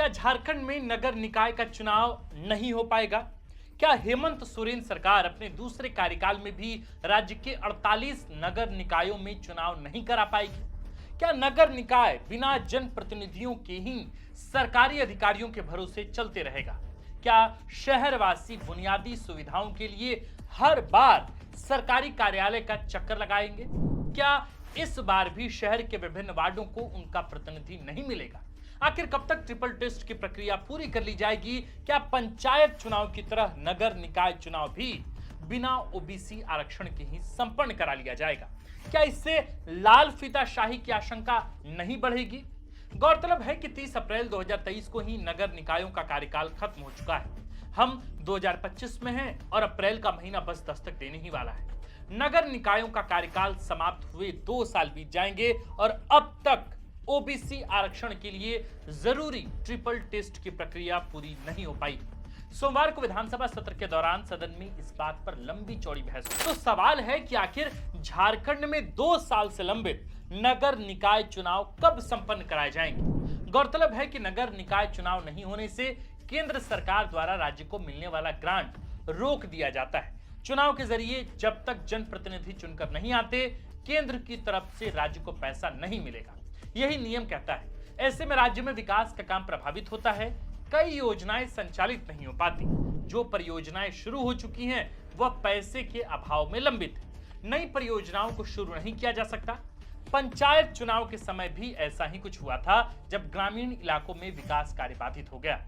क्या झारखंड में नगर निकाय का चुनाव नहीं हो पाएगा? क्या हेमंत सोरेन सरकार अपने दूसरे कार्यकाल में भी राज्य के 48 नगर निकायों में चुनाव नहीं करा पाएगी? क्या नगर निकाय बिना जनप्रतिनिधियों के ही सरकारी अधिकारियों के भरोसे चलते रहेगा? क्या शहरवासी बुनियादी सुविधाओं के लिए हर बार सरकारी कार्यालय का चक्कर लगाएंगे? क्या इस बार भी शहर के विभिन्न वार्डों को उनका प्रतिनिधि नहीं मिलेगा? आखिर कब तक ट्रिपल टेस्ट की प्रक्रिया पूरी कर ली जाएगी? क्या पंचायत चुनाव की तरह नगर निकाय चुनाव भी बिना ओबीसी आरक्षण के ही संपन्न करा लिया जाएगा? क्या इससे लाल फीताशाही की आशंका नहीं बढ़ेगी? गौरतलब है कि 30 अप्रैल 2023 को ही नगर निकायों का कार्यकाल खत्म हो चुका है। हम 2025 में हैं और अप्रैल का महीना बस दस्तक देने ही वाला है। नगर निकायों का कार्यकाल समाप्त हुए 2 साल बीत जाएंगे और अब तक ओबीसी आरक्षण के लिए जरूरी ट्रिपल टेस्ट की प्रक्रिया पूरी नहीं हो पाई। सोमवार को विधानसभा सत्र के दौरान सदन में इस बात पर लंबी चौड़ी बहस हुई। तो सवाल है कि आखिर झारखंड में 2 साल से लंबित नगर निकाय चुनाव कब संपन्न कराए जाएंगे? गौरतलब है कि नगर निकाय चुनाव नहीं होने से केंद्र सरकार द्वारा राज्य को मिलने वाला ग्रांट रोक दिया जाता है। चुनाव के जरिए जब तक जनप्रतिनिधि चुनकर नहीं आते, केंद्र की तरफ से राज्य को पैसा नहीं मिलेगा, यही नियम कहता है। ऐसे में राज्य में विकास का काम प्रभावित होता है। कई योजनाएं संचालित नहीं हो पाती। जो परियोजनाएं शुरू हो चुकी हैं वह पैसे के अभाव में लंबित है। नई परियोजनाओं को शुरू नहीं किया जा सकता। पंचायत चुनाव के समय भी ऐसा ही कुछ हुआ था, जब ग्रामीण इलाकों में विकास कार्य बाधित हो गया।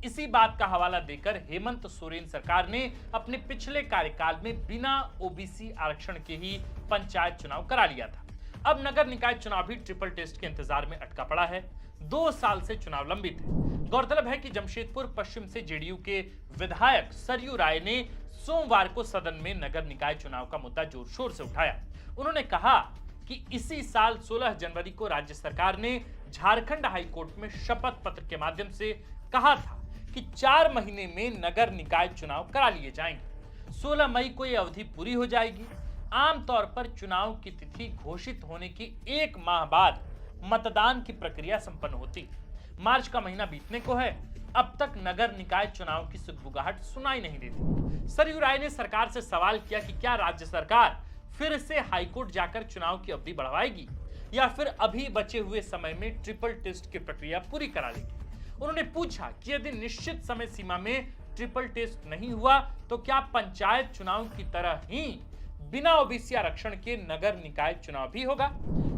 इसी बात का हवाला देकर हेमंत सोरेन सरकार ने अपने पिछले कार्यकाल में बिना ओबीसी आरक्षण के ही पंचायत चुनाव करा लिया था। अब नगर निकाय चुनाव भी ट्रिपल टेस्ट के इंतजार में अटका पड़ा है। 2 साल से चुनाव लंबित है। गौरतलब है कि जमशेदपुर पश्चिम से जेडीयू के विधायक सरयू राय ने सोमवार को सदन में नगर निकाय चुनाव का मुद्दा जोर शोर से उठाया। उन्होंने कहा कि इसी साल 16 जनवरी को राज्य सरकार ने झारखंड हाईकोर्ट में शपथ पत्र के माध्यम से कहा था कि 4 महीने में नगर निकाय चुनाव करा लिए जाएंगे। 16 मई को यह अवधि पूरी हो जाएगी। आमतौर पर चुनाव की तिथि घोषित होने के 1 माह बाद मतदान की प्रक्रिया संपन्न होती। मार्च का महीना बीतने को है, अब तक नगर निकाय चुनाव की सुगबुगाहट सुनाई नहीं देती। सरयू राय ने सरकार से सवाल किया कि क्या राज्य सरकार फिर से हाईकोर्ट जाकर चुनाव की अवधि बढ़वाएगी या फिर अभी बचे हुए समय में ट्रिपल टेस्ट की प्रक्रिया पूरी करा लेगी। उन्होंने पूछा कि यदि निश्चित समय सीमा में ट्रिपल टेस्ट नहीं हुआ तो क्या पंचायत चुनाव की तरह ही बिना ओबीसी आरक्षण के नगर निकाय चुनाव भी होगा?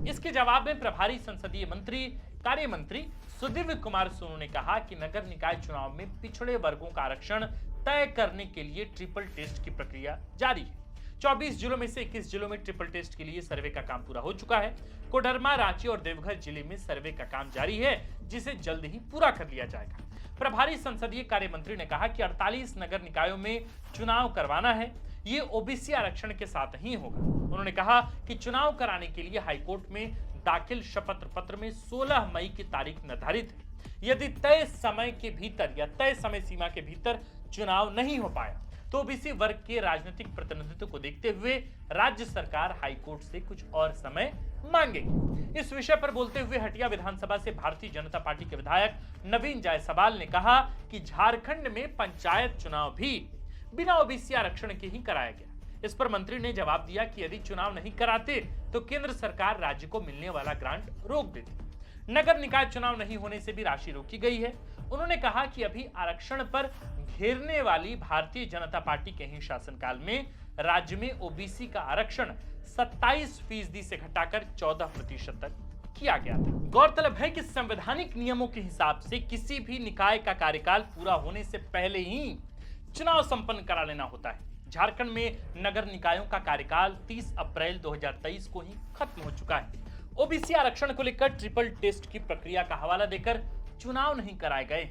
इसके जवाब में प्रभारी संसदीय मंत्री कार्य मंत्री सुदीव्य कुमार सोनू ने कहा कि नगर निकाय चुनाव में पिछड़े वर्गों का आरक्षण तय करने के लिए ट्रिपल टेस्ट की प्रक्रिया जारी है। 24 जिलों में से 21 जिलों में ट्रिपल टेस्ट के लिए सर्वे का काम पूरा हो चुका है। कोडरमा, रांची और देवघर जिले में सर्वे का काम जारी है, जिसे जल्द ही पूरा कर लिया जाएगा। प्रभारी संसदीय कार्य मंत्री ने कहा कि 48 नगर निकायों में चुनाव करवाना है, ये ओबीसी आरक्षण के साथ ही होगा। उन्होंने कहा कि चुनाव कराने के लिए हाईकोर्ट में दाखिल शपथ पत्र में 16 मई की तारीख निर्धारित है। यदि तय समय के भीतर या तय समय सीमा के भीतर चुनाव नहीं हो पाया तो ओबीसी वर्ग के राजनीतिक प्रतिनिधित्व को देखते हुए राज्य सरकार हाईकोर्ट से कुछ और समय मांगेगी। इस विषय पर बोलते हुए हटिया विधानसभा से भारतीय जनता पार्टी के विधायक नवीन जायसवाल ने कहा कि झारखंड में पंचायत चुनाव भी बिना ओबीसी आरक्षण के ही कराया गया। इस पर मंत्री ने जवाब दिया कि यदि चुनाव नहीं कराते तो केंद्र सरकार राज्य को मिलने वाला ग्रांट रोक देती। नगर निकाय चुनाव नहीं होने से भी राशि रोकी गई है। उन्होंने कहा कि अभी आरक्षण पर घेरने वाली भारतीय जनता पार्टी के ही शासनकाल में राज्य में ओबीसी का आरक्षण 27% से घटाकर 14% तक किया गया था। गौरतलब है कि संवैधानिक नियमों के हिसाब से किसी भी निकाय का कार्यकाल पूरा होने से पहले ही चुनाव संपन्न करा लेना होता है। झारखंड में नगर निकायों का कार्यकाल 30 अप्रैल 2023 को ही खत्म हो चुका है। ओबीसी आरक्षण को लेकर ट्रिपल टेस्ट की प्रक्रिया का हवाला देकर चुनाव नहीं कराए गए।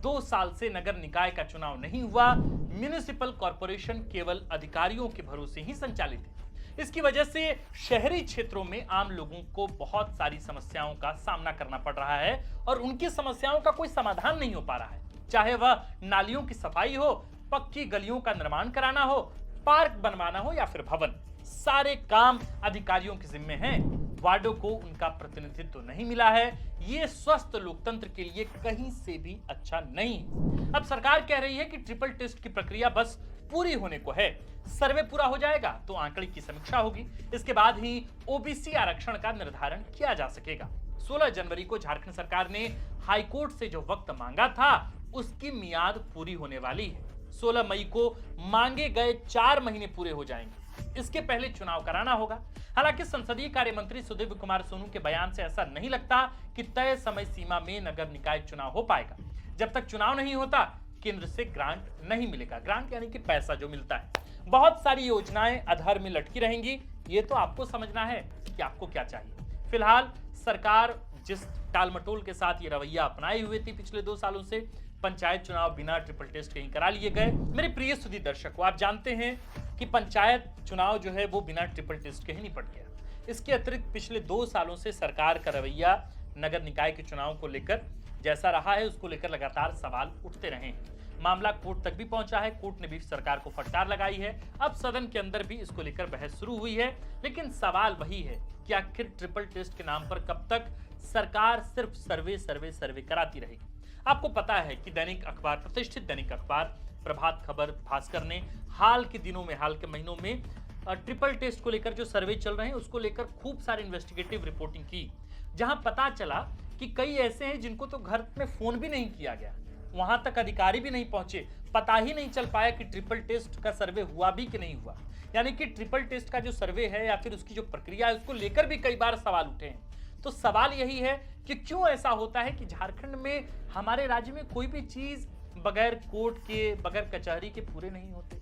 2 साल से नगर निकाय का चुनाव नहीं हुआ। म्युनिसिपल कॉर्पोरेशन केवल अधिकारियों के भरोसे ही संचालित है। इसकी वजह से शहरी क्षेत्रों में आम लोगों को बहुत सारी समस्याओं का सामना करना पड़ रहा है और उनकी समस्याओं का कोई समाधान नहीं हो पा रहा है। चाहे वह नालियों की सफाई हो, पक्की गलियों का निर्माण कराना हो, पार्क बनवाना हो या फिर भवन, सारे काम अधिकारियों के जिम्मे हैं। वार्डों को उनका प्रतिनिधित्व नहीं मिला है, ये स्वस्थ लोकतंत्र के लिए कहीं से भी अच्छा नहीं है। अब सरकार कह रही है कि ट्रिपल टेस्ट की प्रक्रिया बस पूरी होने को है, सर्वे पूरा हो जाएगा तो आंकड़े की समीक्षा होगी, इसके बाद ही ओबीसी आरक्षण का निर्धारण किया जा सकेगा। 16 जनवरी को झारखंड सरकार ने हाईकोर्ट से जो वक्त मांगा था उसकी मियाद पूरी होने वाली है। 16 मई को मांगे गए 4 महीने पूरे हो जाएंगे, इसके पहले चुनाव कराना होगा। हालांकि संसदीय कार्य मंत्री सुदीव्य कुमार सोनू के बयान से ऐसा नहीं लगता कि तय समय सीमा में नगर निकाय चुनाव हो पाएगा। जब तक चुनाव नहीं होता केंद्र से ग्रांट नहीं मिलेगा। ग्रांट यानी कि पैसा जो मिलता है। बहुत सारी योजनाएं अधर में लटकी रहेंगी। ये तो आपको समझना है कि आपको क्या चाहिए। फिलहाल सरकार जिस टालमटोल के साथ ये रवैया अपनाई हुई थी पिछले 2 सालों से, पंचायत चुनाव बिना ट्रिपल टेस्ट के ही करा लिए गए। मेरे प्रिय सुधी दर्शकों, आप जानते हैं कि पंचायत चुनाव जो है वो बिना ट्रिपल टेस्ट के ही निपट गया। इसके अतिरिक्त पिछले 2 सालों से सरकार का रवैया नगर निकाय के चुनाव को लेकर जैसा रहा है उसको लेकर लगातार सवाल उठते रहे हैं। मामला कोर्ट तक भी पहुंचा है, कोर्ट ने भी सरकार को फटकार लगाई है। अब सदन के अंदर भी इसको लेकर बहस शुरू हुई है, लेकिन सवाल वही है कि आखिर ट्रिपल टेस्ट के नाम पर कब तक सरकार सिर्फ सर्वे कराती रहेगी। आपको पता है कि दैनिक अखबार, प्रतिष्ठित दैनिक अखबार प्रभात खबर, भास्कर ने हाल के दिनों में, हाल के महीनों में ट्रिपल टेस्ट को लेकर जो सर्वे चल रहे हैं उसको लेकर खूब सारी इन्वेस्टिगेटिव रिपोर्टिंग की, जहां पता चला कि कई ऐसे हैं जिनको तो घर में फोन भी नहीं किया गया, वहां तक अधिकारी भी नहीं पहुंचे, पता ही नहीं चल पाया कि ट्रिपल टेस्ट का सर्वे हुआ भी कि नहीं हुआ। यानी कि ट्रिपल टेस्ट का जो सर्वे है या फिर उसकी जो प्रक्रिया है उसको लेकर भी कई बार सवाल उठे हैं। तो सवाल यही है कि क्यों ऐसा होता है कि झारखंड में, हमारे राज्य में कोई भी चीज बगैर कोर्ट के, बगैर कचहरी के पूरे नहीं होते।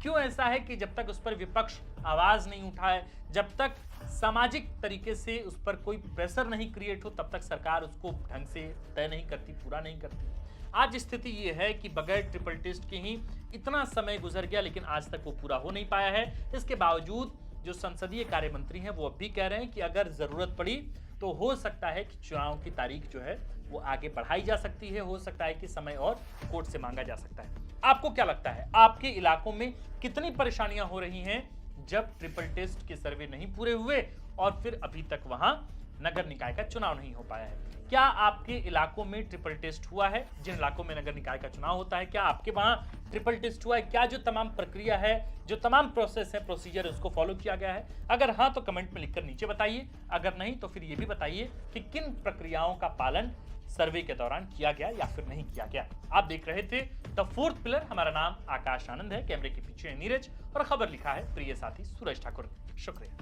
क्यों ऐसा है कि जब तक उस पर विपक्ष आवाज नहीं उठाए, जब तक सामाजिक तरीके से उस पर कोई प्रेशर नहीं क्रिएट हो, तब तक सरकार उसको ढंग से तय नहीं करती, पूरा नहीं करती। आज स्थिति ये है कि बगैर ट्रिपल टेस्ट के ही इतना समय गुजर गया लेकिन आज तक वो पूरा हो नहीं पाया है। इसके बावजूद जो संसदीय कार्य मंत्री हैं वो अब भी कह रहे हैं कि अगर जरूरत पड़ी तो हो सकता है कि चुनाव की तारीख जो है वो आगे बढ़ाई जा सकती है, हो सकता है कि समय और कोर्ट से मांगा जा सकता है। आपको क्या लगता है, आपके इलाकों में कितनी परेशानियां हो रही हैं जब ट्रिपल टेस्ट के सर्वे नहीं पूरे हुए और फिर अभी तक वहां नगर निकाय का चुनाव नहीं हो पाया है? क्या आपके इलाकों में ट्रिपल टेस्ट हुआ है? जिन इलाकों में नगर निकाय का चुनाव होता है, क्या आपके वहां ट्रिपल टेस्ट हुआ है? क्या जो तमाम प्रक्रिया है, जो तमाम प्रोसेस है, प्रोसीजर है, उसको फॉलो किया गया है? अगर हाँ तो कमेंट में लिखकर नीचे बताइए, अगर नहीं तो फिर ये भी बताइए कि किन प्रक्रियाओं का पालन सर्वे के दौरान किया गया या फिर नहीं किया गया। आप देख रहे थे द फोर्थ पिलर। हमारा नाम आकाश आनंद है, कैमरे के पीछे नीरज और खबर लिखा है प्रिय साथी सूरज ठाकुर। शुक्रिया।